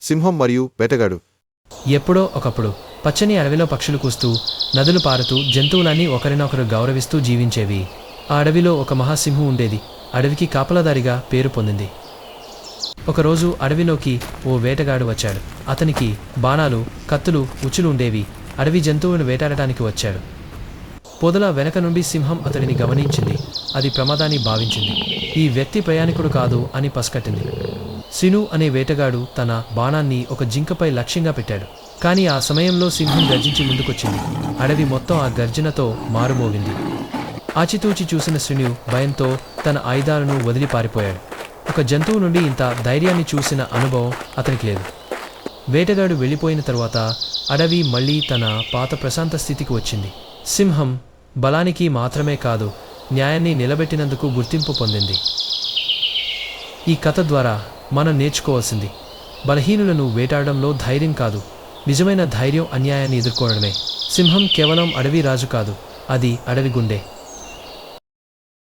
సింహం మరియు వేటగాడు. ఎప్పుడో ఒకప్పుడు పచ్చని అడవిలో పక్షులు కూస్తూ, నదులు పారుతూ, జంతువులన్నీ ఒకరినొకరు గౌరవిస్తూ జీవించేవి. ఆ అడవిలో ఒక మహాసింహం ఉండేది. అడవికి కాపలాదారిగా పేరు పొందింది. ఒకరోజు అడవిలోకి ఓ వేటగాడు వచ్చాడు. అతనికి బాణాలు, కత్తులు, ఉచ్చులు ఉండేవి. అడవి జంతువులను వేటాడటానికి వచ్చాడు. పొదల వెనక నుండి సింహం అతడిని గమనించింది. అది ప్రమాదాన్ని భావించింది. ఈ వ్యక్తి ప్రయాణికుడు కాదు అని పసికట్టింది. సిను అనే వేటగాడు తన బాణాన్ని ఒక జింకపై లక్ష్యంగా పెట్టాడు. కానీ ఆ సమయంలో సింహం గర్జించి ముందుకొచ్చింది. అడవి మొత్తం ఆ గర్జనతో మారుమోగింది. ఆచితూచి చూసిన సిను భయంతో తన ఆయుధాలను వదిలి పారిపోయాడు. ఒక జంతువు నుండి ఇంత ధైర్యాన్ని చూసిన అనుభవం అతనికి లేదు. వేటగాడు వెళ్ళిపోయిన తరువాత అడవి మళ్లీ తన పాత ప్రశాంత స్థితికి వచ్చింది. సింహం బలానికి మాత్రమే కాదు, న్యాయాన్ని నిలబెట్టినందుకు గుర్తింపు పొందింది. ఈ కథ ద్వారా మనం నేర్చుకోవాల్సింది, బలహీనులను వేటాడడంలో ధైర్యం కాదు, నిజమైన ధైర్యం అన్యాయాన్ని ఎదుర్కోవడమే. సింహం కేవలం అడవి రాజు కాదు, అది అడవి గుండె.